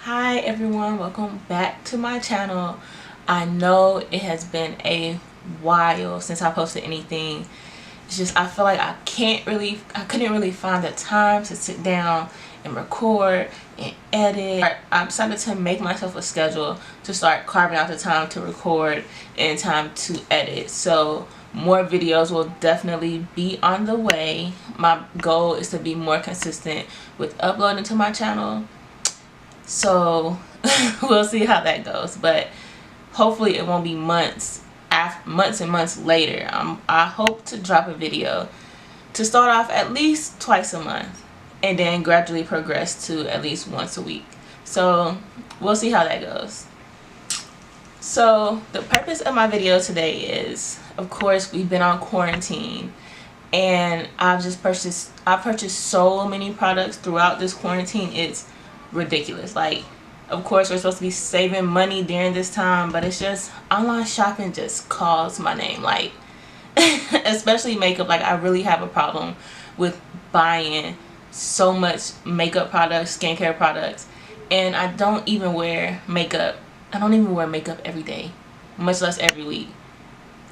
Hi everyone, welcome back to my channel. I know it has been a while since I posted anything. It's just I feel like I couldn't really find the time to sit down and record and edit. I decided to make myself a schedule to start carving out the time to record and time to edit. So more videos will definitely be on the way. My goal is to be more consistent with uploading to my channel. So we'll see how that goes, but hopefully it won't be months and months later. I hope to drop a video to start off at least twice a month and then gradually progress to at least once a week. So we'll see how that goes. So the purpose of my video today is, of course, we've been on quarantine and I purchased so many products throughout this quarantine. It's ridiculous. Like, of course we're supposed to be saving money during this time, but it's just online shopping just calls my name. Like especially makeup. Like, I really have a problem with buying so much makeup products, skincare products, and I don't even wear makeup. I don't even wear makeup every day, much less every week.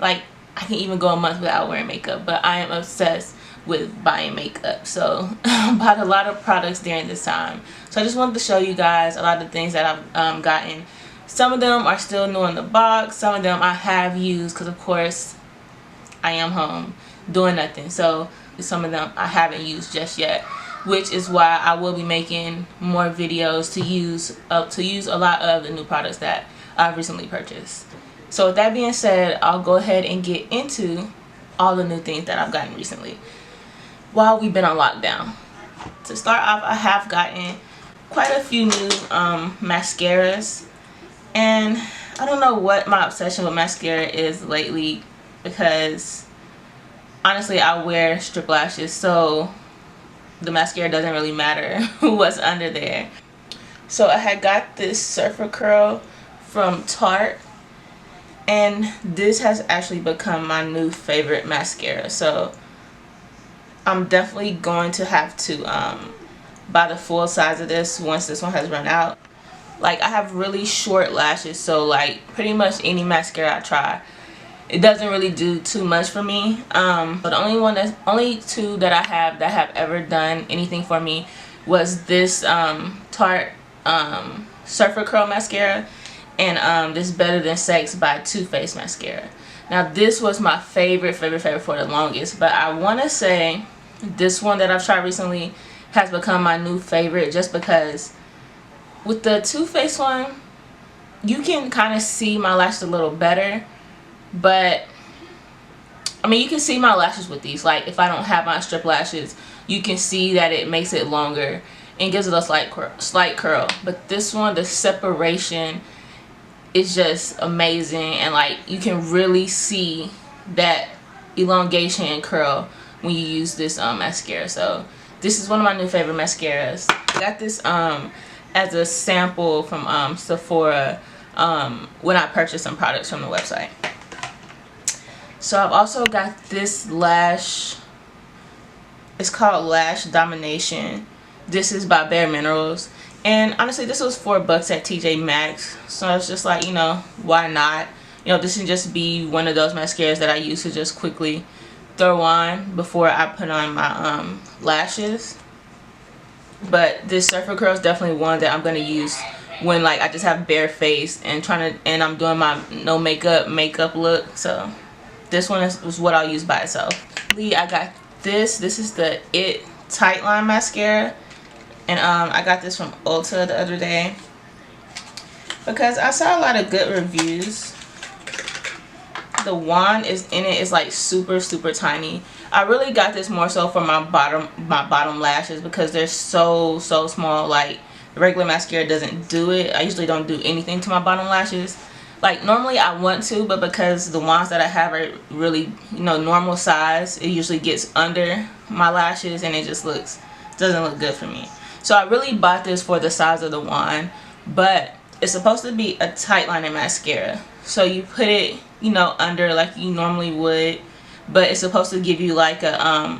Like, I can even go a month without wearing makeup, but I am obsessed with buying makeup. So I bought a lot of products during this time. So I just wanted to show you guys a lot of things that I've gotten. Some of them are still new in the box. Some of them I have used because, of course, I am home doing nothing. So some of them I haven't used just yet, which is why I will be making more videos to use a lot of the new products that I've recently purchased. So with that being said, I'll go ahead and get into all the new things that I've gotten recently while we've been on lockdown. To start off, I have gotten quite a few new mascaras, and I don't know what my obsession with mascara is lately, because honestly I wear strip lashes, so the mascara doesn't really matter what's under there. So I had got this Surfer Curl from Tarte, and this has actually become my new favorite mascara. So I'm definitely going to have to buy the full size of this once this one has run out. Like, I have really short lashes, so like pretty much any mascara I try, it doesn't really do too much for me. But the only two that I have ever done anything for me was this Tarte Surfer Curl mascara and this Better Than Sex by Too Faced mascara. Now this was my favorite for the longest, but I want to say this one that I've tried recently has become my new favorite, just because with the Too Faced one you can kind of see my lashes a little better. But I mean, you can see my lashes with these. Like, if I don't have my strip lashes, you can see that it makes it longer and gives it a slight curl. But this one, the separation is just amazing, and like you can really see that elongation and curl when you use this mascara. So this is one of my new favorite mascaras. I got this as a sample from Sephora when I purchased some products from the website. So I've also got this lash. It's called Lash Domination. This is by Bare Minerals, and honestly this was $4 at TJ Maxx. So it's just like, you know, why not? You know, this can just be one of those mascaras that I use to just quickly throw on before I put on my lashes. But this Surfer Curl is definitely one that I'm gonna use when like I just have bare face and I'm doing my no makeup look. So this one was what I'll use by itself. I got this. This is the It Tightline mascara, and I got this from Ulta the other day because I saw a lot of good reviews. The wand is in it is like super tiny. I really got this more so for my bottom lashes because they're so small. Like, the regular mascara doesn't do it. I usually don't do anything to my bottom lashes. Like, normally I want to, but because the wands that I have are really, you know, normal size, it usually gets under my lashes and it just doesn't look good for me. So I really bought this for the size of the wand, but it's supposed to be a tight liner mascara. So you put it, you know, under like you normally would, but it's supposed to give you like a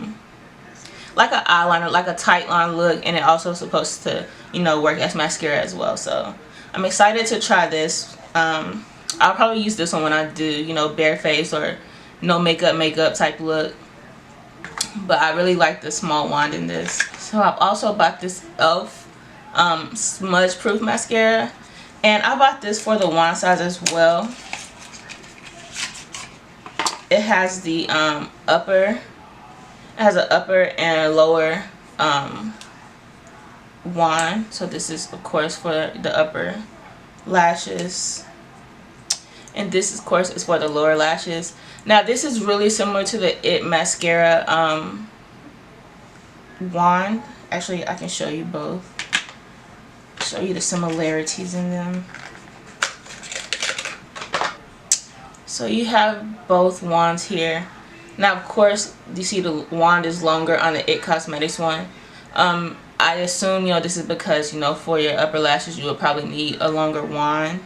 like an eyeliner, like a tight line look, and it also is supposed to, you know, work as mascara as well. So I'm excited to try this. I'll probably use this one when I do, you know, bare face or no makeup type look. But I really like the small wand in this. So I've also bought this e.l.f. Smudge Proof Mascara. And I bought this for the wand size as well. It has the upper and a lower wand. So this is of course for the upper lashes, and this of course is for the lower lashes. Now this is really similar to the IT mascara wand. Actually, I can show you both, show you the similarities in them. So you have both wands here. Now of course you see the wand is longer on the IT Cosmetics one. I assume, you know, this is because, you know, for your upper lashes you would probably need a longer wand,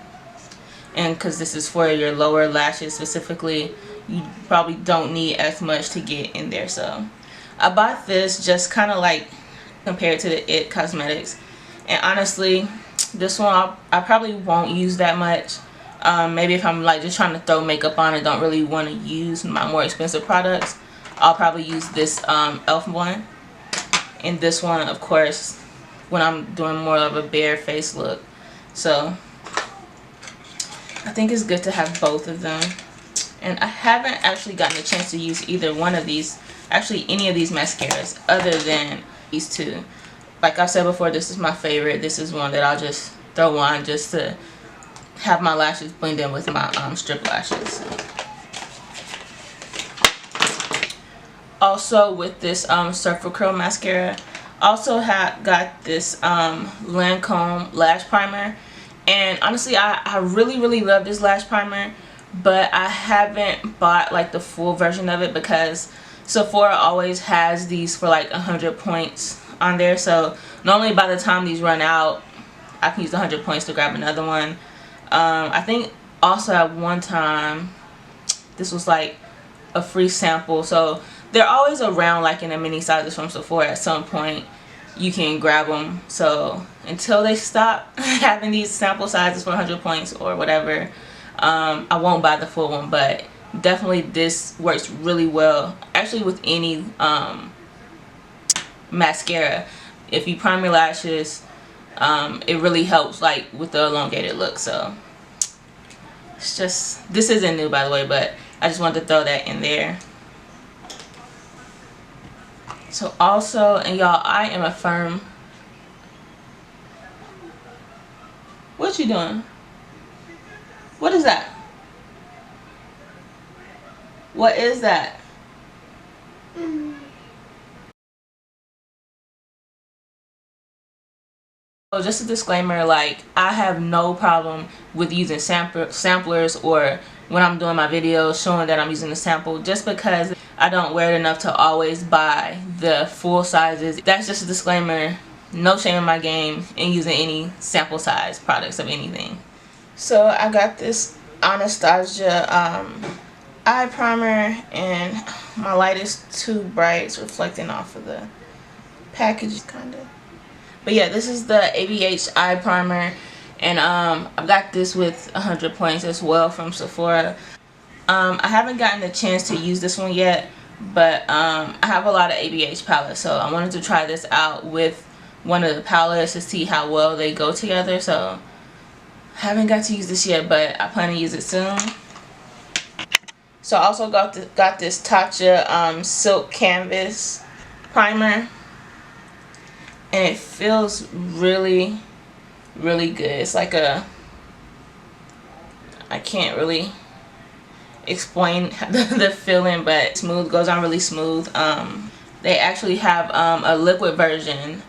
and because this is for your lower lashes specifically, you probably don't need as much to get in there. So I bought this just kind of like compared to the IT Cosmetics, and honestly this one I probably won't use that much. Maybe if I'm like just trying to throw makeup on and don't really want to use my more expensive products, I'll probably use this e.l.f. one. And this one of course when I'm doing more of a bare face look. So I think it's good to have both of them. And I haven't actually gotten a chance to use either one of these, actually any of these mascaras other than these two. Like I said before, this is my favorite. This is one that I'll just throw on just to have my lashes blend in with my strip lashes. Also with this Surfer Curl mascara, also got this Lancome lash primer, and honestly I really love this lash primer, but I haven't bought like the full version of it because Sephora always has these for like 100 points on there. So normally by the time these run out, I can use 100 points to grab another one. I think also at one time this was like a free sample, so they're always around like in the mini sizes from Sephora. At some point you can grab them. So until they stop having these sample sizes for 100 points or whatever, I won't buy the full one. But definitely this works really well actually with any mascara. If you prime your lashes, it really helps like with the elongated look. So it's just, this isn't new by the way, but I just wanted to throw that in there. So also, and y'all, I am a firm, what you doing? What is that? What is that? So just a disclaimer, like I have no problem with using samplers or when I'm doing my videos showing that I'm using a sample, just because I don't wear it enough to always buy the full sizes. That's just a disclaimer. No shame in my game in using any sample size products of anything. So I got this Anastasia eye primer, and my light is too bright. It's reflecting off of the package kind of. But yeah, this is the ABH eye primer, and I've got this with 100 points as well from Sephora. I haven't gotten a chance to use this one yet, but I have a lot of ABH palettes, so I wanted to try this out with one of the palettes to see how well they go together. So I haven't got to use this yet, but I plan to use it soon. So I also got this Tatcha Silk Canvas primer, and it feels really good. It's like a, I can't really explain the feeling, but smooth, goes on really smooth. They actually have a liquid version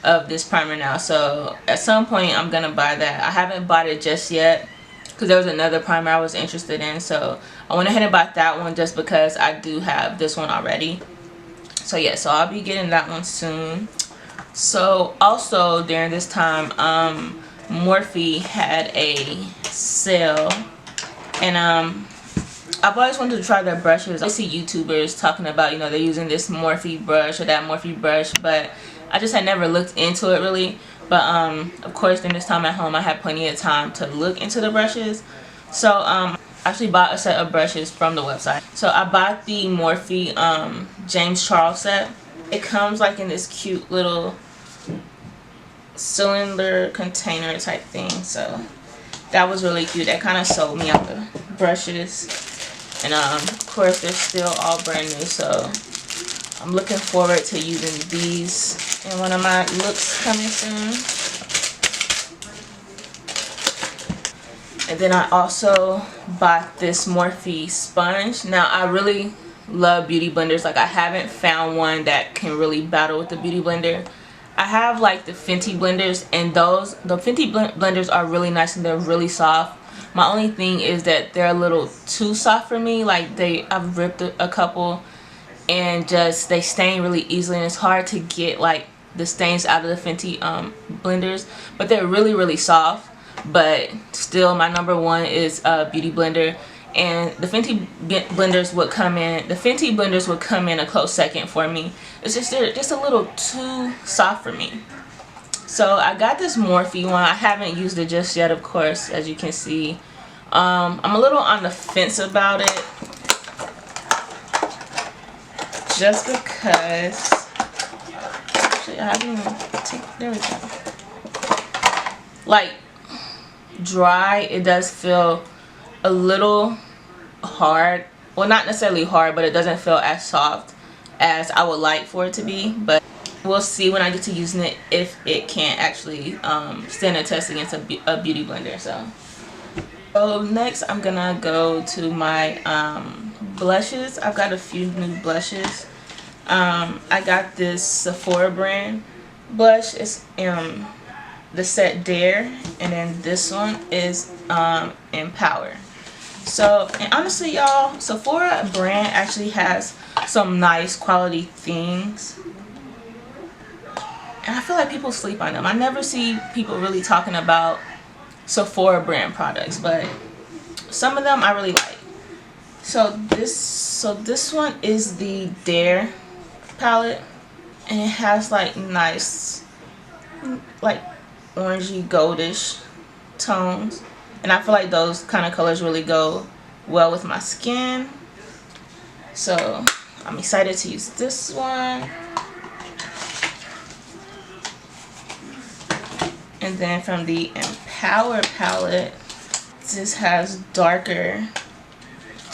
of this primer now, so at some point I'm gonna buy that. I haven't bought it just yet because there was another primer I was interested in, so I went ahead and bought that one just because I do have this one already. So yeah, so I'll be getting that one soon. So also during this time, Morphe had a sale, and I've always wanted to try their brushes. I see YouTubers talking about, you know, they're using this Morphe brush or that Morphe brush, but I just had never looked into it really. But of course, during this time at home, I had plenty of time to look into the brushes. So I actually bought a set of brushes from the website. So I bought the Morphe James Charles set. It comes like in this cute little cylinder container type thing. So that was really cute. That kind of sold me on the brushes. And of course, they're still all brand new. So I'm looking forward to using these in one of my looks coming soon. And then I also bought this Morphe sponge. Now I really love beauty blenders. Like I haven't found one that can really battle with the beauty blender. I have like the Fenty blenders, and the Fenty blenders are really nice and they're really soft. My only thing is that they're a little too soft for me. Like I've ripped a couple and just they stain really easily, and it's hard to get like the stains out of the Fenty blenders, but they're really soft. But still, my number one is beauty blender, and the Fenty blenders would come in a close second for me. It's just they're just a little too soft for me. So I got this Morphe one. I haven't used it just yet, of course, as you can see. I'm a little on the fence about it, just because. Actually, I haven't even there we go. Like dry, it does feel a little hard. Well, not necessarily hard, but it doesn't feel as soft as I would like for it to be. But we'll see when I get to using it if it can actually stand a test against a beauty blender. So next I'm gonna go to my blushes. I've got a few new blushes. I got this Sephora brand blush. It's the set Dare, and then this one is Empower. So, and honestly y'all, Sephora brand actually has some nice quality things, and I feel like people sleep on them. I never see people really talking about Sephora brand products, but some of them I really like. So this one is the Dare palette, and it has like nice like orangey goldish tones, and I feel like those kind of colors really go well with my skin. So I'm excited to use this one. And then from the Empower palette, this has darker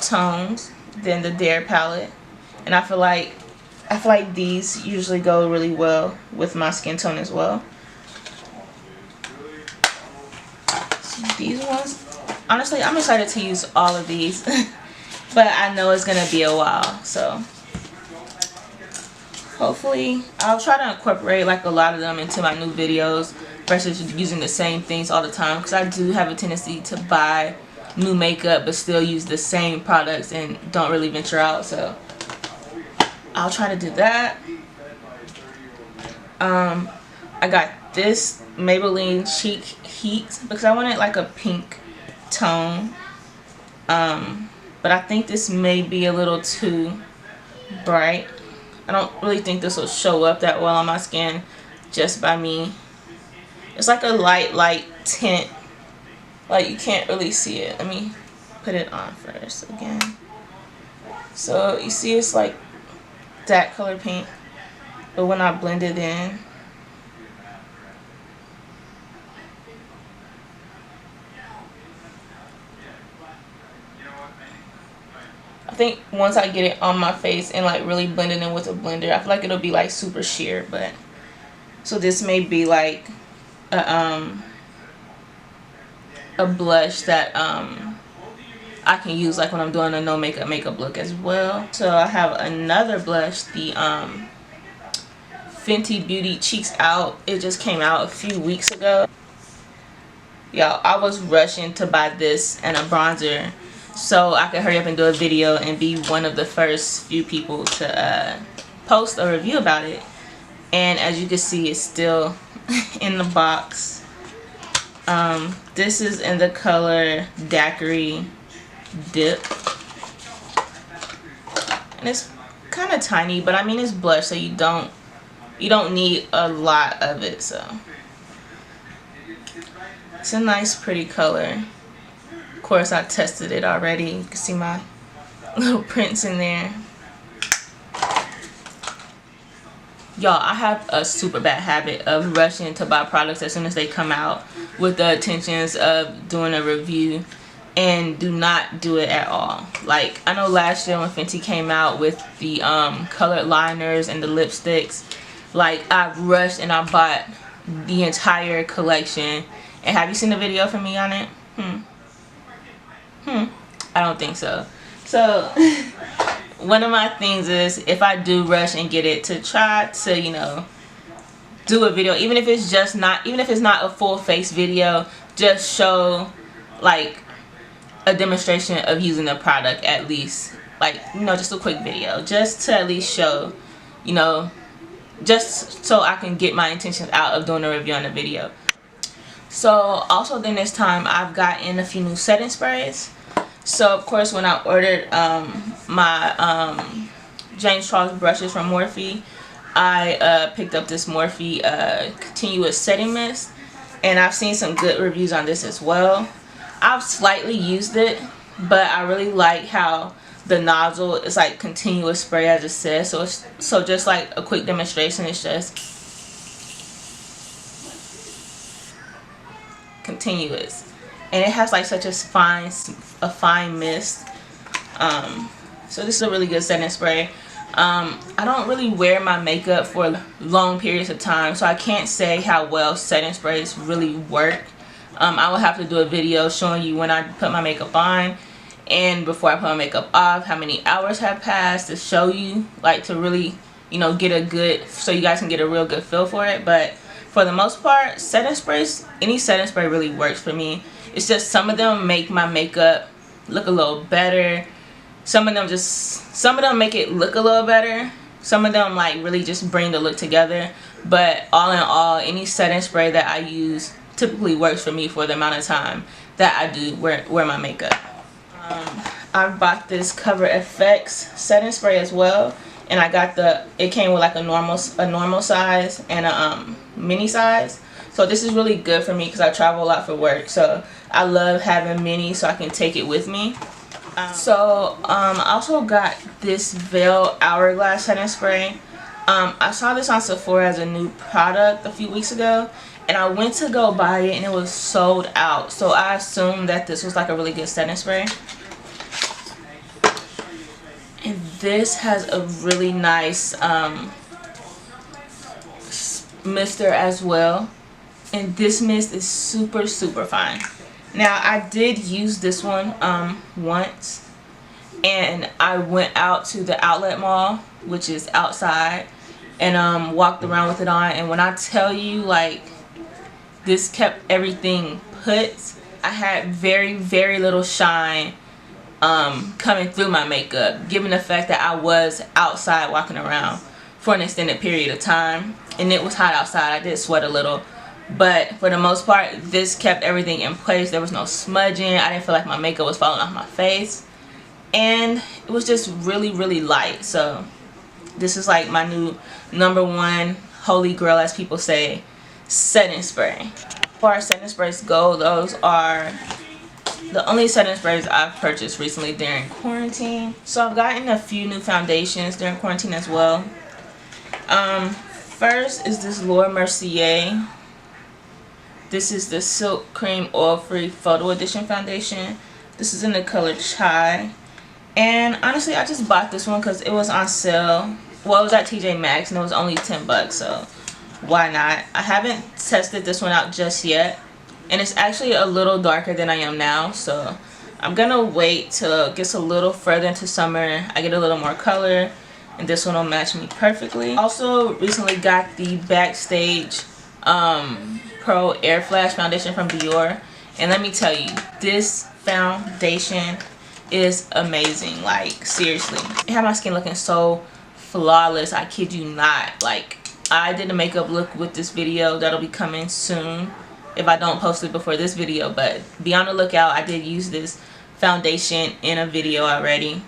tones than the Dare palette, and I feel like these usually go really well with my skin tone as well. So these ones, honestly, I'm excited to use all of these, but I know it's gonna be a while, so hopefully I'll try to incorporate like a lot of them into my new videos versus using the same things all the time, because I do have a tendency to buy new makeup but still use the same products and don't really venture out. So I'll try to do that. I got this Maybelline Cheek Heat because I wanted like a pink tone, but I think this may be a little too bright. I don't really think this will show up that well on my skin just by me. It's like a light tint, like you can't really see it. Let me put it on first again. So you see it's like that color pink, but when I blend it in, I think once I get it on my face and like really blend it in with a blender, I feel like it'll be like super sheer. But so this may be like a blush that I can use like when I'm doing a no makeup look as well. So I have another blush, the Fenty Beauty Cheeks Out. It just came out a few weeks ago. Y'all, I was rushing to buy this and a bronzer so I could hurry up and do a video and be one of the first few people to post a review about it. And as you can see, it's still in the box. This is in the color Daiquiri Dip, and it's kind of tiny, but I mean it's blush, so you don't need a lot of it. So it's a nice pretty color. Of course I tested it already. You can see my little prints in there. Y'all, I have a super bad habit of rushing to buy products as soon as they come out with the intentions of doing a review, and do not do it at all. Like, I know last year when Fenty came out with the colored liners and the lipsticks, like, I rushed and I bought the entire collection. And have you seen the video from me on it? I don't think so. So one of my things is, if I do rush and get it, to try to, you know, do a video, even if it's not a full face video, just show like a demonstration of using the product, at least, like, you know, just a quick video, just to at least show, you know, just so I can get my intentions out of doing a review on the video. So also then this time I've gotten a few new setting sprays. So of course when I ordered my James Charles brushes from Morphe, I picked up this Morphe continuous setting mist, and I've seen some good reviews on this as well. I've slightly used it, but I really like how the nozzle is like continuous spray, as it says. So just like a quick demonstration, it's just continuous, and it has like such a fine mist. So this is a really good setting spray. I don't really wear my makeup for long periods of time, so I can't say how well setting sprays really work. I will have to do a video showing you when I put my makeup on and before I put my makeup off, how many hours have passed, to show you, like, to really, you know, get a good, so you guys can get a real good feel for it. But for the most part, setting sprays, any setting spray really works for me. It's just some of them make my makeup look a little better. Some of them make it look a little better. Some of them like really just bring the look together. But all in all, any setting spray that I use typically works for me for the amount of time that I do wear my makeup. I bought this Cover FX setting spray as well, and I got it came with like a normal size and a mini size. So this is really good for me because I travel a lot for work, so I love having mini so I can take it with me. I also got this Veil Hourglass setting spray. I saw this on Sephora as a new product a few weeks ago, and I went to go buy it and it was sold out. So I assumed that this was like a really good setting spray. And this has a really nice mister as well. And this mist is super fine. Now I did use this one once, and I went out to the outlet mall, which is outside, and walked around with it on, and when I tell you, like, this kept everything put. I had very little shine coming through my makeup, given the fact that I was outside walking around for an extended period of time, and it was hot outside. I did sweat a little, but for the most part this kept everything in place. There was no smudging. I didn't feel like my makeup was falling off my face, and it was just really light. So this is like my new #1 holy grail, as people say, setting spray. As far as setting sprays go, those are the only setting sprays I've purchased recently during quarantine. So I've gotten a few new foundations during quarantine as well. First is this Laura Mercier. This is the Silk Cream Oil Free Photo Edition foundation. This is in the color Chai. And honestly, I just bought this one because it was on sale. Well, it was at TJ Maxx and it was only 10 bucks, so why not? I haven't tested this one out just yet, and it's actually a little darker than I am now, so I'm gonna wait till it gets a little further into summer. I get a little more color, and this one will match me perfectly. Also recently got the Backstage Pro Air Flash foundation from Dior, and let me tell you, this foundation is amazing. Like, seriously, it had my skin looking so flawless, I kid you not. Like, I did a makeup look with this video that'll be coming soon if I don't post it before this video, but be on the lookout. I did use this foundation in a video already.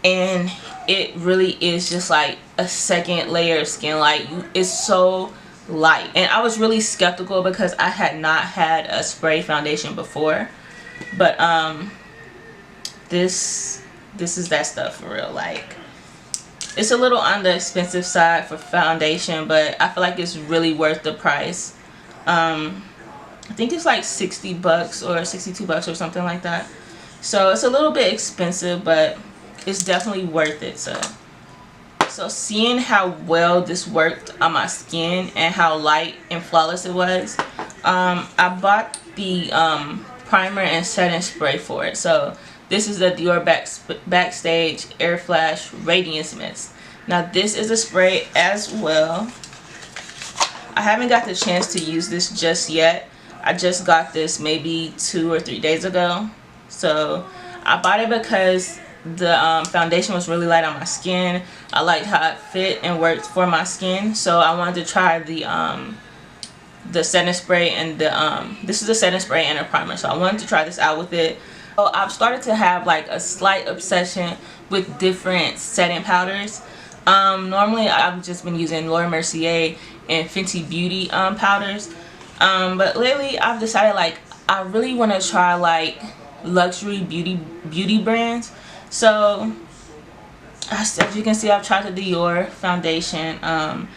and it really is just like a second layer of skin. Like, it's so light. And I was really skeptical because I had not had a spray foundation before, but this is that stuff for real. Like, it's a little on the expensive side for foundation, but I feel like it's really worth the price. I think it's like 60 bucks or 62 bucks or something like that. So it's a little bit expensive, but it's definitely worth it. So seeing how well this worked on my skin and how light and flawless it was, I bought the primer and setting spray for it. So this is the Dior Backstage Air Flash Radiance Mist. Now this is a spray as well. I haven't got the chance to use this just yet. I just got this maybe 2 or 3 days ago. So I bought it because the foundation was really light on my skin. I liked how it fit and worked for my skin. So I wanted to try the setting spray and this is a setting spray and a primer. So I wanted to try this out with it. So I've started to have like a slight obsession with different setting powders. Normally I've just been using Laura Mercier and Fenty Beauty powders, but lately I've decided like I really want to try like luxury beauty brands. So as you can see, I've tried the Dior foundation, and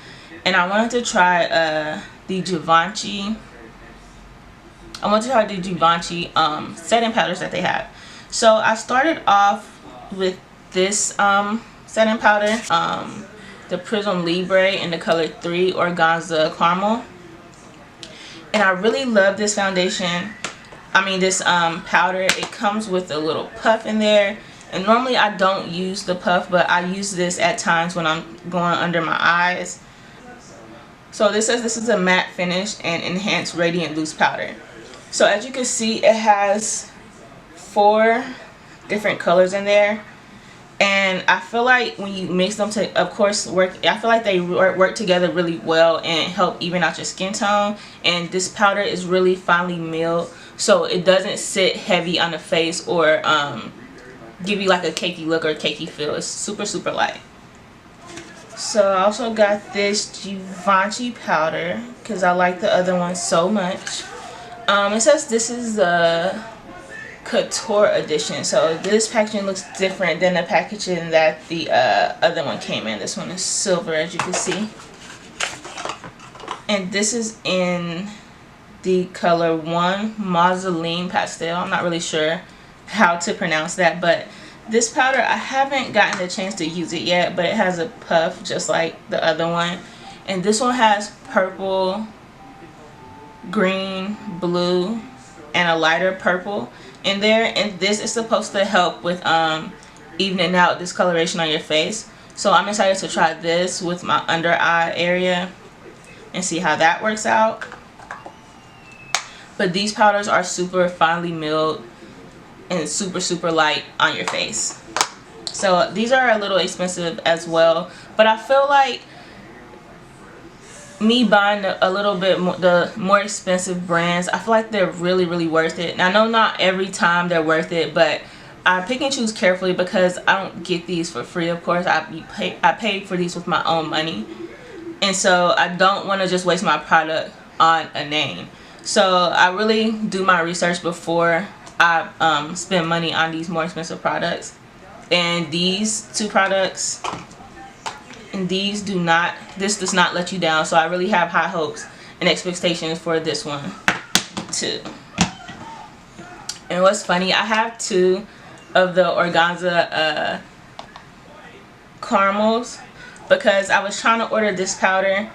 I wanted to try the Givenchy. I want to try the Givenchy setting powders that they have. So I started off with this setting powder, the Prism Libre in the color 3 Organza Caramel, and I really love this foundation. I mean this powder. It comes with a little puff in there, and normally I don't use the puff, but I use this at times when I'm going under my eyes. So this says this is a matte finish and enhanced radiant loose powder. So as you can see, it has 4 different colors in there, and I feel like when you mix them to, of course, I feel like they work together really well and help even out your skin tone. And this powder is really finely milled, so it doesn't sit heavy on the face or give you like a cakey look or cakey feel. It's super light. So I also got this Givenchy powder because I like the other one so much. It says this is the Couture edition, so this packaging looks different than the packaging that the other one came in. This one is silver, as you can see, and this is in the color 1 Mausoleum Pastel. I'm not really sure how to pronounce that, but this powder, I haven't gotten the chance to use it yet, but it has a puff just like the other one, and this one has purple, green, blue, and a lighter purple in there, and this is supposed to help with evening out discoloration on your face. So I'm excited to try this with my under eye area and see how that works out. But these powders are super finely milled and super light on your face. So these are a little expensive as well, but I feel like me buying a little bit more, the more expensive brands, I feel like they're really worth it. Now I know not every time they're worth it, but I pick and choose carefully because I don't get these for free. Of course, I paid for these with my own money, and so I don't want to just waste my product on a name. So I really do my research before I spend money on these more expensive products. And these 2 products, and this does not let you down. So I really have high hopes and expectations for this one too. And what's funny, I have 2 of the organza caramels because I was trying to order this powder,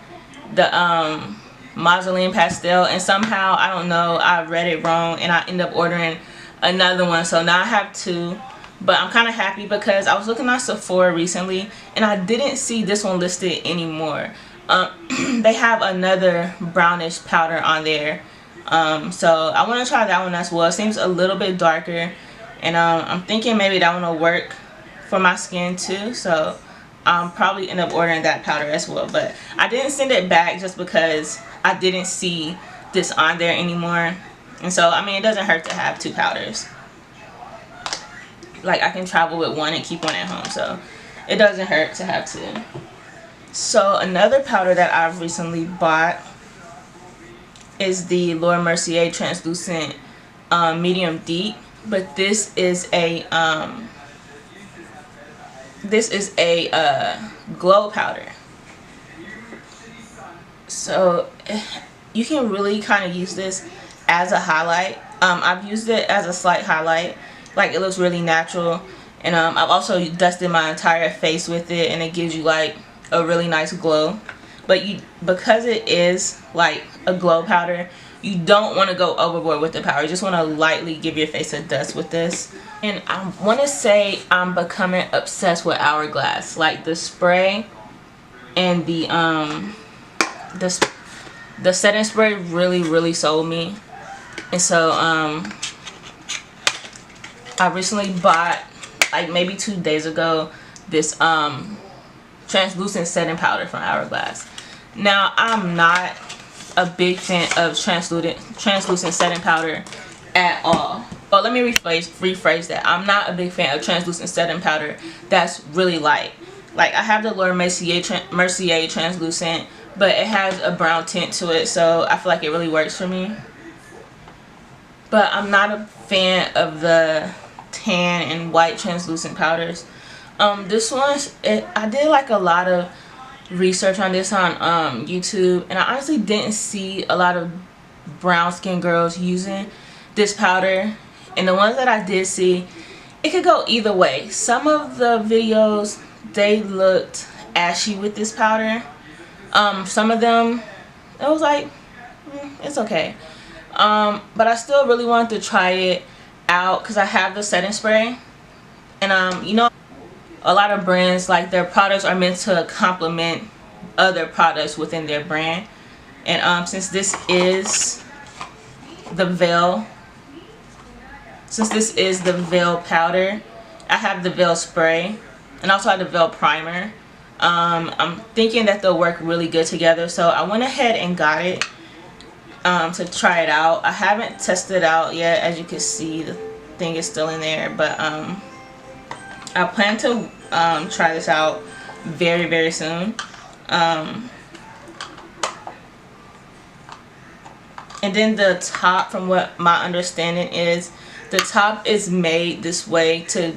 the Mausoleum Pastel, and somehow, I don't know, I read it wrong and I ended up ordering another one. So now I have 2. But I'm kind of happy because I was looking on Sephora recently and I didn't see this one listed anymore. They have another brownish powder on there. So I want to try that one as well. It seems a little bit darker, and I'm thinking maybe that one will work for my skin too. So I'll probably end up ordering that powder as well. But I didn't send it back just because I didn't see this on there anymore. And so, I mean, it doesn't hurt to have 2 powders. like I can travel with one and keep one at home, so it doesn't hurt to have two. So another powder that I've recently bought is the Laura Mercier translucent medium deep, but this is a glow powder. So you can really kind of use this as a highlight. I've used it as a slight highlight, like it looks really natural, and I've also dusted my entire face with it, and it gives you like a really nice glow. But because it is like a glow powder, you don't want to go overboard with the powder. You just want to lightly give your face a dust with this. And I want to say I'm becoming obsessed with Hourglass, like the spray and the setting spray really sold me. And so I recently bought, like maybe 2 days ago, this translucent setting powder from Hourglass. Now I'm not a big fan of translucent setting powder at all. Well, let me rephrase that. I'm not a big fan of translucent setting powder that's really light. Like I have the Laura Mercier translucent, but it has a brown tint to it, so I feel like it really works for me. But I'm not a fan of the tan and white translucent powders. This one, I did like a lot of research on this on YouTube, and I honestly didn't see a lot of brown skin girls using this powder. And the ones that I did see, it could go either way. Some of the videos, they looked ashy with this powder. Some of them, it was like, it's okay. But I still really wanted to try it out because I have the setting spray. And you know, a lot of brands, like their products are meant to complement other products within their brand. And since this is the Veil powder, I have the Veil spray and also I have the Veil primer. I'm thinking that they'll work really good together, so I went ahead and got it to try it out. I haven't tested it out yet. As you can see, the thing is still in there, but I plan to try this out very soon. And then the top, from what my understanding is, the top is made this way to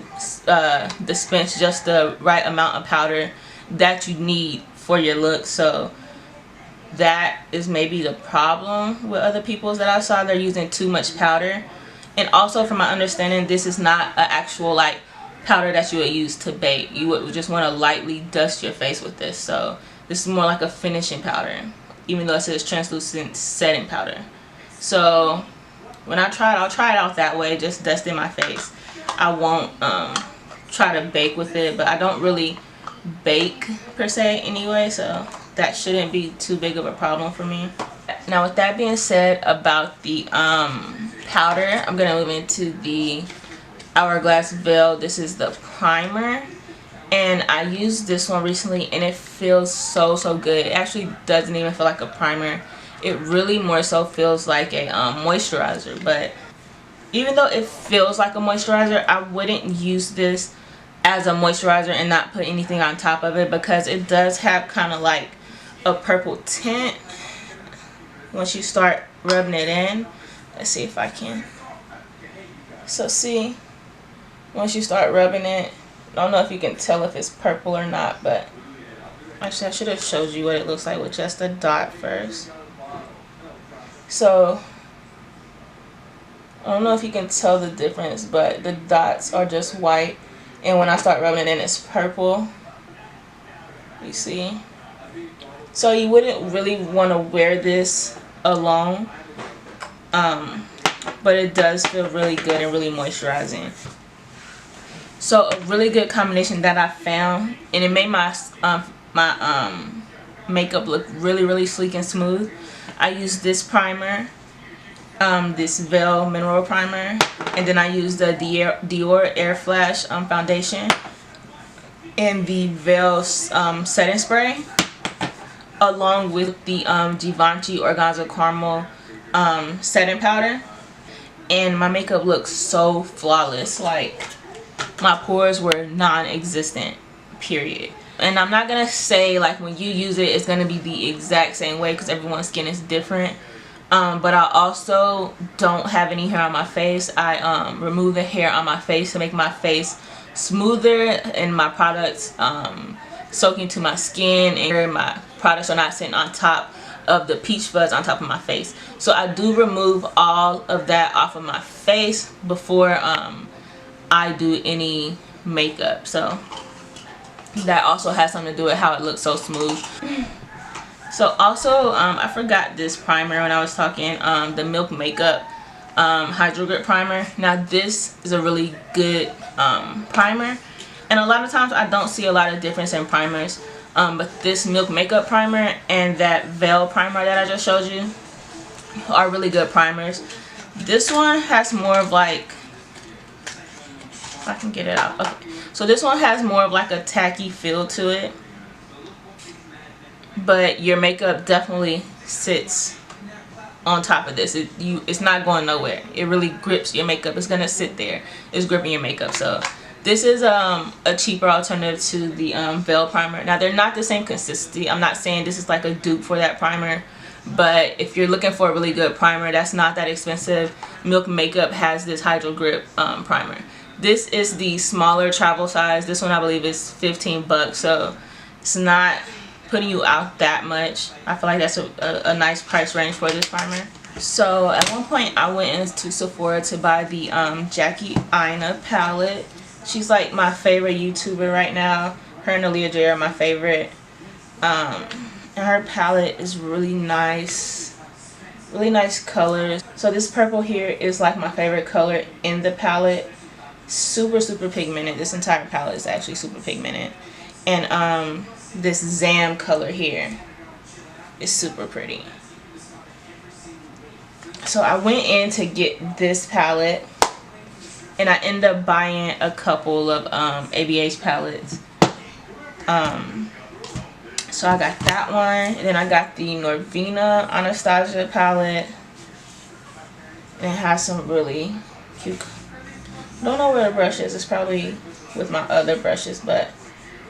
dispense just the right amount of powder that you need for your look. So that is maybe the problem with other people's that I saw. They're using too much powder. And also, from my understanding, this is not an actual like powder that you would use to bake. You would just want to lightly dust your face with this. So this is more like a finishing powder, even though it says translucent setting powder. So when I try it, I'll try it out that way, just dusting my face. I won't try to bake with it, but I don't really bake per se anyway, so that shouldn't be too big of a problem for me. Now with that being said about the powder, I'm gonna move into the Hourglass Veil. This is the primer, and I used this one recently and it feels so good. It actually doesn't even feel like a primer. It really more so feels like a moisturizer. But even though it feels like a moisturizer, I wouldn't use this as a moisturizer and not put anything on top of it, because it does have kind of like a purple tint once you start rubbing it in. Let's see if I can. So see, once you start rubbing it, I don't know if you can tell if it's purple or not, but actually I should have showed you what it looks like with just a dot first. So I don't know if you can tell the difference, but the dots are just white, and when I start rubbing it in, it's purple. You see? So you wouldn't really want to wear this alone, but it does feel really good and really moisturizing. So a really good combination that I found, and it made my makeup look really sleek and smooth. I used this primer, this Veil Mineral Primer, and then I used the Dior Air Flash foundation and the Veil setting spray, along with the Givenchy Organza Caramel setting powder. And my makeup looks so flawless. Like, my pores were non-existent, period. And I'm not gonna say like when you use it it's gonna be the exact same way because everyone's skin is different. But I also don't have any hair on my face. I remove the hair on my face to make my face smoother, and my products soaking to my skin, and my products are not sitting on top of the peach fuzz on top of my face. So I do remove all of that off of my face before I do any makeup. So that also has something to do with how it looks so smooth. So also I forgot this primer when I was talking, the Milk Makeup Hydro Grip Primer. Now this is a really good primer, and a lot of times I don't see a lot of difference in primers, but this Milk Makeup Primer and that Veil Primer that I just showed you are really good primers. This one has more of like, if I can get it out, okay, so this one has more of like a tacky feel to it, but your makeup definitely sits on top of this. It's not going nowhere. It really grips your makeup. It's gonna sit there. It's gripping your makeup. So this is a cheaper alternative to the Veil Primer. Now they're not the same consistency. I'm not saying this is like a dupe for that primer, but if you're looking for a really good primer that's not that expensive, Milk Makeup has this Hydro Grip primer. This is the smaller travel size. This one I believe is 15 bucks, so it's not putting you out that much. I feel like that's a nice price range for this primer. So at one point I went into Sephora to buy the Jackie Aina palette. She's like my favorite YouTuber right now. Her and Aaliyah J are my favorite. And her palette is really nice colors. So this purple here is like my favorite color in the palette. Super pigmented. This entire palette is actually super pigmented. And this Zam color here is super pretty. So I went in to get this palette, and I ended up buying a couple of ABH palettes. So I got that one, and then I got the Norvina Anastasia palette, and it has some really cute, don't know where the brush is, it's probably with my other brushes, but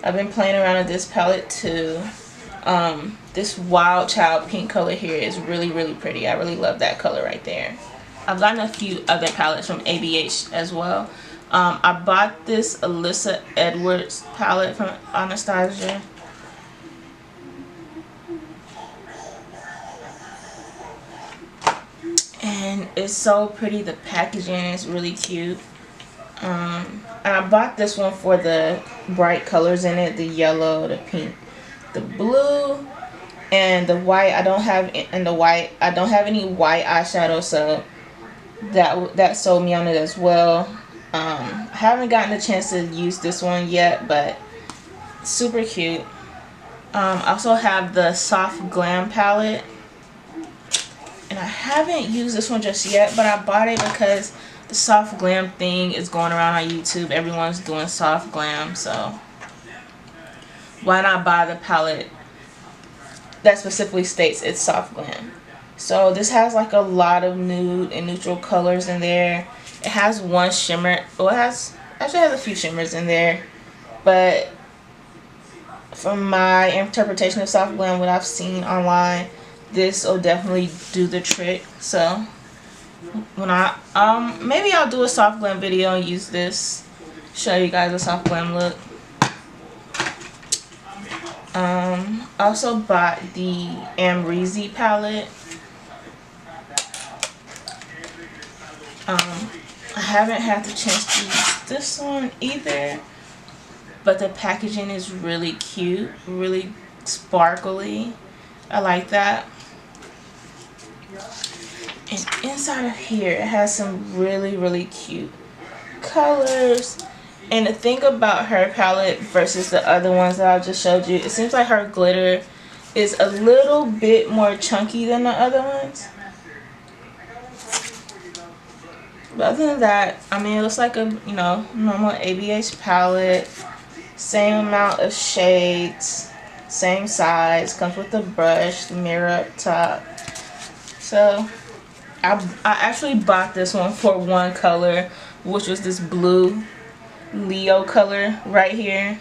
I've been playing around with this palette too. This Wild Child pink color here is really pretty. I really love that color right there. I've gotten a few other palettes from ABH as well. I bought this Alyssa Edwards palette from Anastasia. And it's so pretty. The packaging is really cute. And I bought this one for the bright colors in it, the yellow, the pink, the blue, and the white. I don't have any white eyeshadow, so that sold me on it as well. I haven't gotten a chance to use this one yet, but super cute. I also have the Soft Glam palette, and I haven't used this one just yet, but I bought it because the Soft Glam thing is going around on YouTube. Everyone's doing Soft Glam, so why not buy the palette that specifically states it's Soft Glam? So this has like a lot of nude and neutral colors in there. It has one shimmer. Well, it actually has a few shimmers in there, but from my interpretation of Soft Glam, what I've seen online, this will definitely do the trick. So when I maybe I'll do a Soft Glam video and use this, show you guys a Soft Glam look. I also bought the Amrezy palette. I haven't had the chance to use this one either, but the packaging is really cute, really sparkly. I like that. And inside of here it has some really cute colors. And the thing about her palette versus the other ones that I just showed you, it seems like her glitter is a little bit more chunky than the other ones. But other than that, I mean, it looks like a, you know, normal ABH palette. Same amount of shades, same size, comes with the brush, the mirror up top. So I actually bought this one for one color, which was this blue. Leo color right here.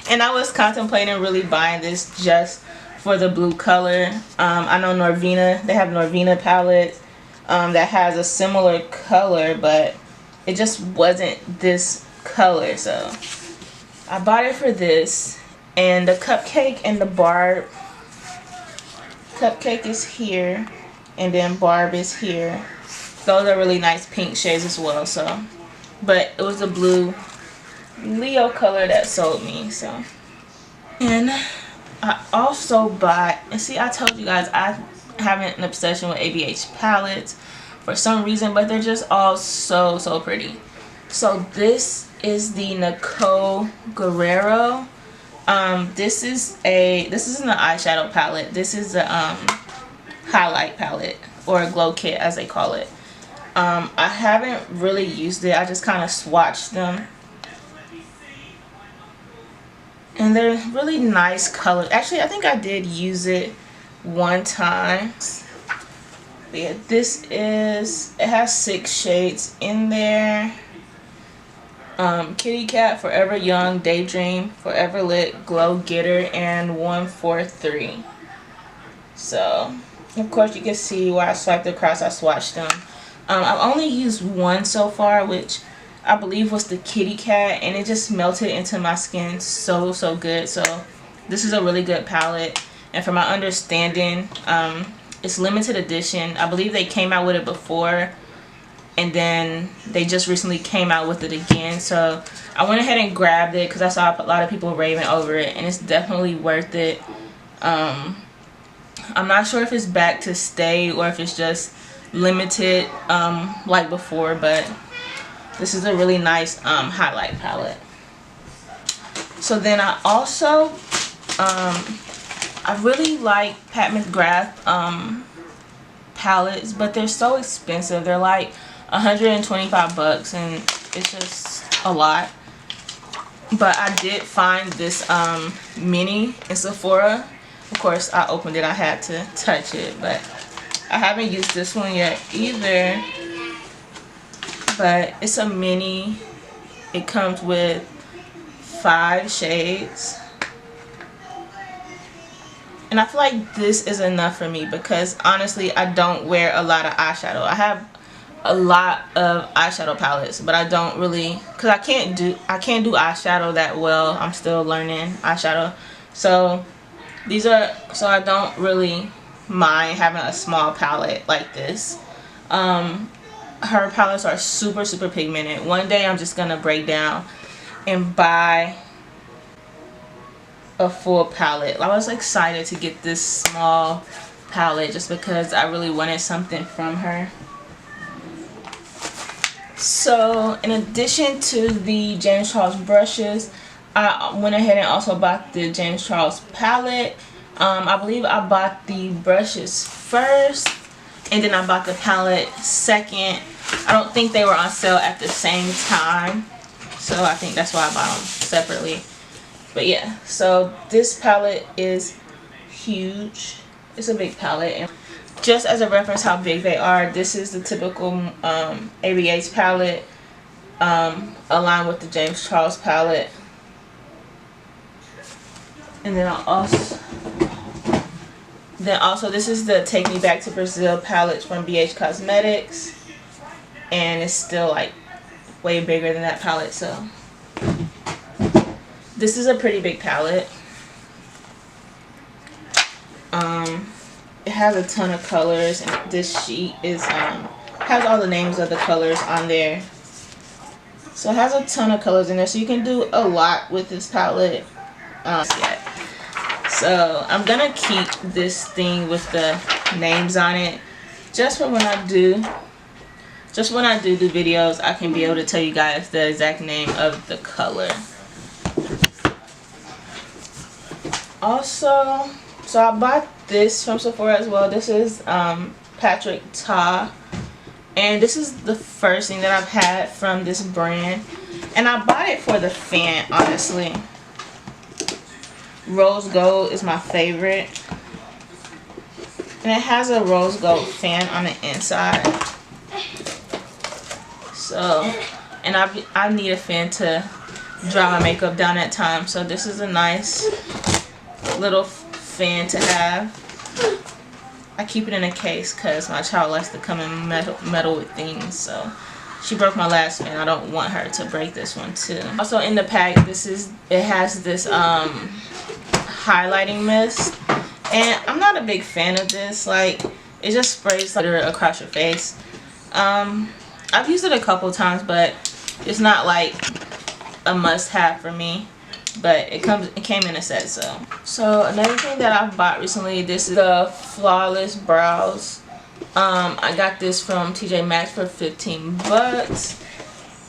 And I was contemplating really buying this just for the blue color. I know Norvina, they have Norvina palettes that has a similar color, but it just wasn't this color, so I bought it for this. And the cupcake and the barb, cupcake is here and then barb is here. Those are really nice pink shades as well. So, but it was the blue Leo color that sold me. So, and I also bought, and see, I told you guys I have an obsession with ABH palettes for some reason, but they're just all so pretty. So this is the Nicole Guerrero. This isn't an eyeshadow palette. This is a highlight palette, or a glow kit as they call it. I haven't really used it. I just kind of swatched them, and they're really nice colors. Actually, I think I did use it one time. But yeah, it has 6 shades in there. Kitty Cat, Forever Young, Daydream, Forever Lit, Glow Getter, and 143. So, of course, you can see where I swiped across. I swatched them. I've only used one so far, which I believe was the Kitty Cat, and it just melted into my skin so good. So, this is a really good palette, and from my understanding, it's limited edition. I believe they came out with it before, and then they just recently came out with it again. So I went ahead and grabbed it because I saw a lot of people raving over it, and it's definitely worth it. I'm not sure if it's back to stay or if it's just limited like before, but this is a really nice highlight palette. So then I also I really like Pat McGrath palettes, but they're so expensive. They're like 125 bucks, and it's just a lot. But I did find this mini in Sephora. Of course, I opened it. I had to touch it, but I haven't used this one yet either. But it's a mini. It comes with 5 shades. And I feel like this is enough for me because honestly, I don't wear a lot of eyeshadow. I have a lot of eyeshadow palettes, but I don't really, because I can't do eyeshadow that well. I'm still learning eyeshadow. So I don't really mind having a small palette like this. Her palettes are super pigmented. One day I'm just gonna break down and buy a full palette. I was excited to get this small palette just because I really wanted something from her. So in addition to the James Charles brushes, I went ahead and also bought the James Charles palette. I believe I bought the brushes first, and then I bought the palette second. I don't think they were on sale at the same time, so I think that's why I bought them separately. But yeah, so this palette is huge. It's a big palette, and just as a reference how big they are, this is the typical ABH palette aligned with the James Charles palette. And then also this is the Take Me Back to Brazil palette from BH Cosmetics, and it's still like way bigger than that palette. So this is a pretty big palette. It has a ton of colors, and this sheet is has all the names of the colors on there. So it has a ton of colors in there, so you can do a lot with this palette. So I'm gonna keep this thing with the names on it just for when I do videos, I can be able to tell you guys the exact name of the color. Also, so I bought this from Sephora as well. This is Patrick Ta, and this is the first thing that I've had from this brand, and I bought it for the fan, honestly. Rose gold is my favorite, and it has a rose gold fan on the inside. So and I need a fan to dry my makeup down at times. So this is a nice little fan to have. I keep it in a case because my child likes to come and meddle with things. So she broke my last fan. I don't want her to break this one too. Also in the pack, it has this highlighting mist, and I'm not a big fan of this. Like, it just sprays glitter across your face. I've used it a couple times, but it's not like a must-have for me. But it came in a set. So another thing that I've bought recently, this is the Flawless Brows. I got this from TJ Maxx for 15 bucks,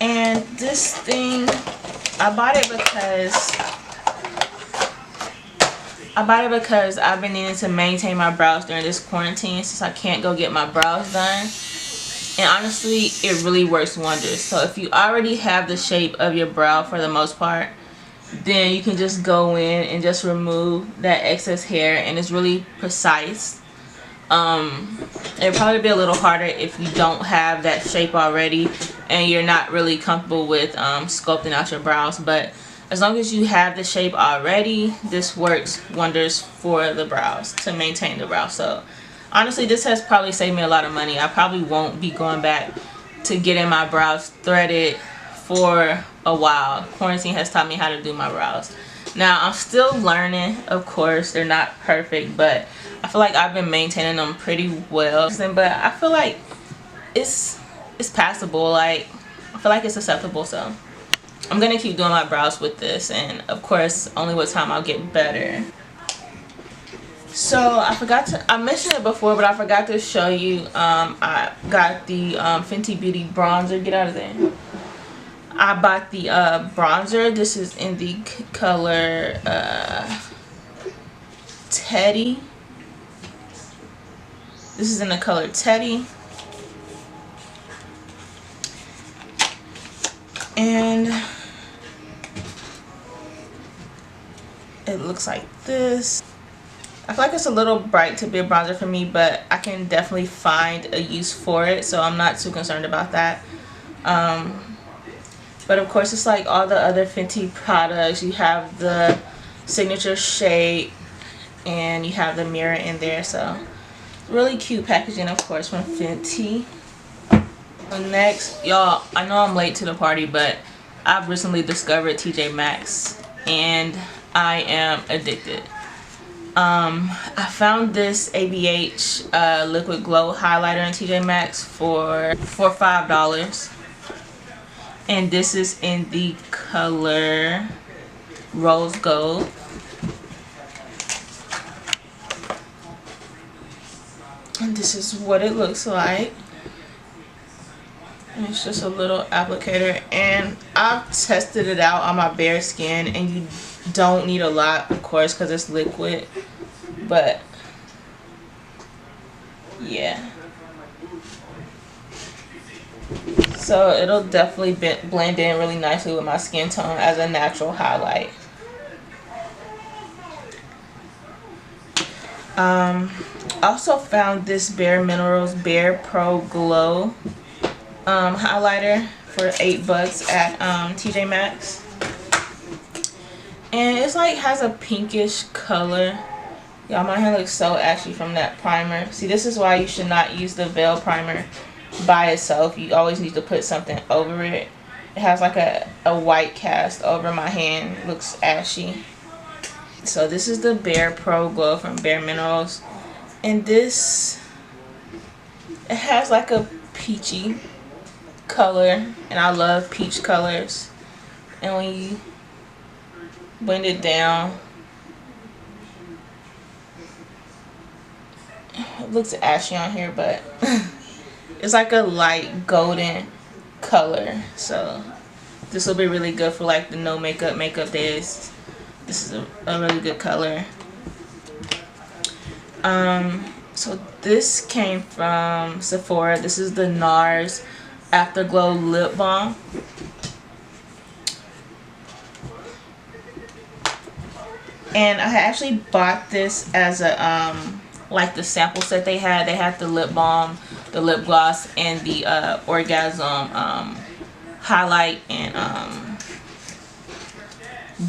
and this thing, I bought it because I've been needing to maintain my brows during this quarantine since I can't go get my brows done. And honestly, it really works wonders. So if you already have the shape of your brow for the most part, then you can just go in and just remove that excess hair, and it's really precise. It'll probably be a little harder if you don't have that shape already and you're not really comfortable with sculpting out your brows. But as long as you have the shape already, this works wonders for the brows, to maintain the brows. So honestly, this has probably saved me a lot of money. I probably won't be going back to getting my brows threaded for a while. Quarantine has taught me how to do my brows. Now I'm still learning, of course. They're not perfect, but I feel like I've been maintaining them pretty well. But I feel like it's passable. Like, I feel like it's acceptable. So I'm gonna keep doing my brows with this, and of course only with time I'll get better. So I mentioned it before, but I forgot to show you. I got the Fenty Beauty bronzer. Get out of there. I bought the bronzer. This is in the color Teddy. This is in the color Teddy. And it looks like this. I feel like it's a little bright to be a bronzer for me, but I can definitely find a use for it, so I'm not too concerned about that. But of course, it's like all the other Fenty products. You have the signature shade, and you have the mirror in there. So really cute packaging, of course, from Fenty. Next, y'all, I know I'm late to the party, but I've recently discovered TJ Maxx, and I am addicted. I found this ABH Liquid Glow highlighter in TJ Maxx for $5. And this is in the color Rose Gold. And this is what it looks like. And it's just a little applicator, and I've tested it out on my bare skin, and you don't need a lot, of course, because it's liquid. But yeah, so it'll definitely blend in really nicely with my skin tone as a natural highlight. Also found this Bare Minerals Bare Pro Glow highlighter for $8 at TJ Maxx, and it's like has a pinkish color. Y'all, my hair looks so ashy from that primer. See, this is why you should not use the Veil primer by itself. You always need to put something over it. It has like a white cast over my hand. It looks ashy. So this is the Bare Pro Glow from Bare Minerals, and this, it has like a peachy color, and I love peach colors. And when you blend it down, it looks ashy on here, but it's like a light golden color. So this will be really good for like the no makeup days. This is a really good color. So this came from Sephora. This is the NARS Afterglow Lip Balm. And I actually bought this as a like the sample set they had. They had the lip balm, the lip gloss, and the orgasm highlight and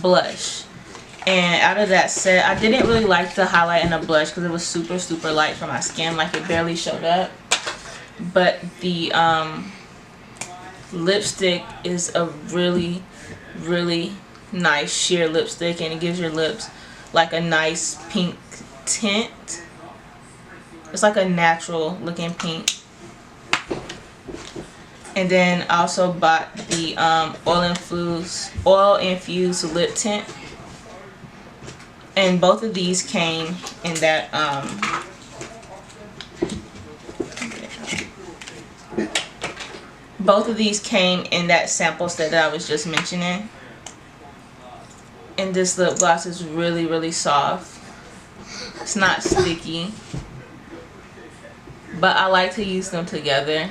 blush. And out of that set, I didn't really like the highlight and the blush because it was super light for my skin, like it barely showed up. But the lipstick is a really nice sheer lipstick, and it gives your lips like a nice pink tint. It's like a natural looking pink. And then I also bought the oil infused lip tint, and both of these came in that sample set that I was just mentioning. And this lip gloss is really soft. It's not sticky, but I like to use them together.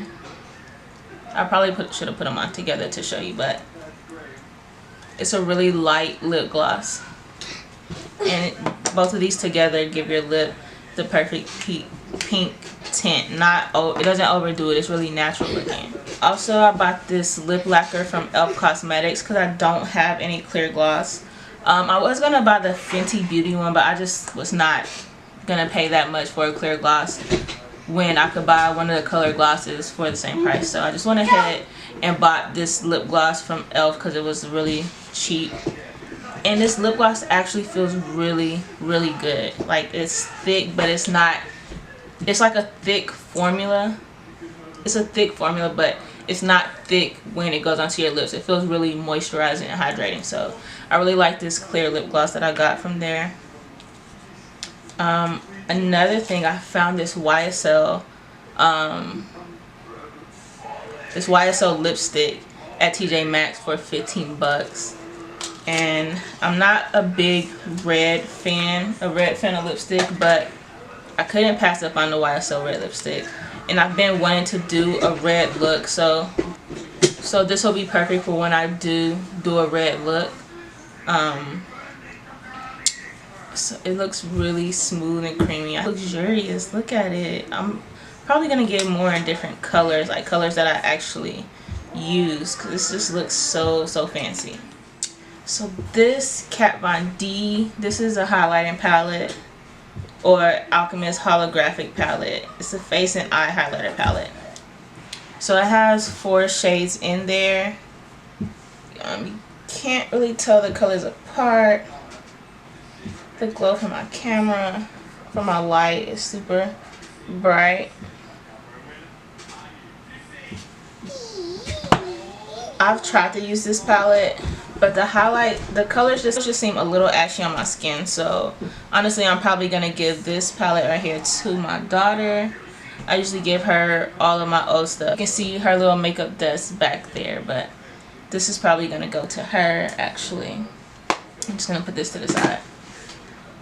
I probably should have put them on together to show you, but it's a really light lip gloss, and both of these together give your lip the perfect pink tint. It doesn't overdo it. It's really natural looking. Also, I bought this lip lacquer from e.l.f. Cosmetics because I don't have any clear gloss. I was gonna buy the Fenty Beauty one, but I just was not gonna pay that much for a clear gloss when I could buy one of the color glosses for the same price. So I just went ahead and bought this lip gloss from e.l.f. because it was really cheap. And this lip gloss actually feels really good. Like, it's thick, but it's not, it's like a thick formula. It's a thick formula, but it's not thick when it goes onto your lips. It feels really moisturizing and hydrating. So I really like this clear lip gloss that I got from there. Another thing, I found this YSL lipstick at TJ Maxx for 15 bucks. And I'm not a big red fan of lipstick, but I couldn't pass up on the YSL red lipstick. And I've been wanting to do a red look, so this will be perfect for when I do a red look. So it looks really smooth and creamy, luxurious. Look at it. I'm probably gonna get more in different colors, like colors that I actually use, because this just looks so fancy. So this Kat Von D, this is a highlighting palette, or Alchemist holographic palette. It's a face and eye highlighter palette. So it has 4 shades in there. You can't really tell the colors apart. The glow from my camera, from my light, is super bright. I've tried to use this palette, but the colors just seem a little ashy on my skin. So honestly, I'm probably gonna give this palette right here to my daughter. I usually give her all of my old stuff. You can see her little makeup desk back there, but this is probably gonna go to her actually. I'm just gonna put this to the side.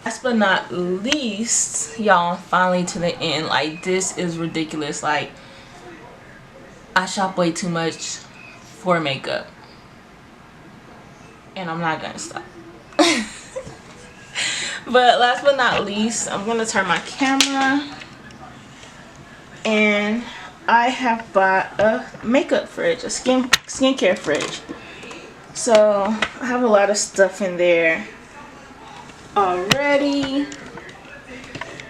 Last but not least, y'all, finally to the end. Like, this is ridiculous. Like, I shop way too much for makeup, and I'm not gonna stop. But last but not least, I'm gonna turn my camera, and I have bought a makeup fridge, a skincare fridge. So I have a lot of stuff in there already,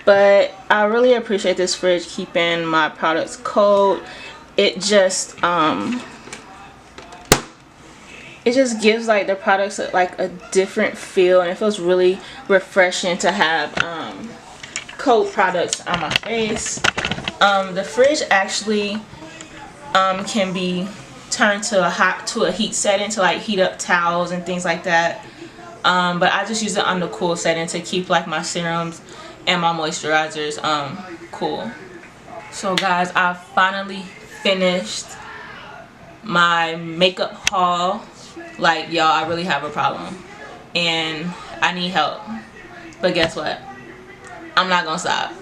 but I really appreciate this fridge keeping my products cold. It just gives like the products like a different feel, and it feels really refreshing to have cold products on my face. The fridge actually can be turned to a heat setting to like heat up towels and things like that. But I just use it on the cool setting to keep like my serums and my moisturizers cool. So guys, I finally finished my makeup haul. Like, y'all, I really have a problem and I need help, but guess what, I'm not gonna stop.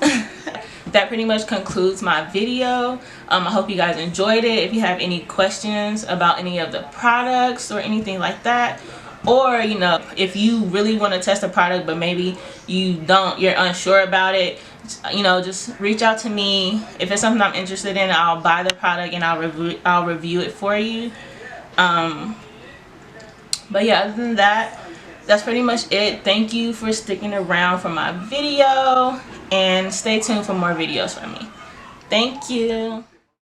That pretty much concludes my video. I hope you guys enjoyed it. If you have any questions about any of the products or anything like that, or you know, if you really want to test a product but maybe you're unsure about it, you know, just reach out to me. If it's something I'm interested in, I'll buy the product and I'll review it for you. But yeah, other than that, that's pretty much it. Thank you for sticking around for my video, and stay tuned for more videos from me. Thank you.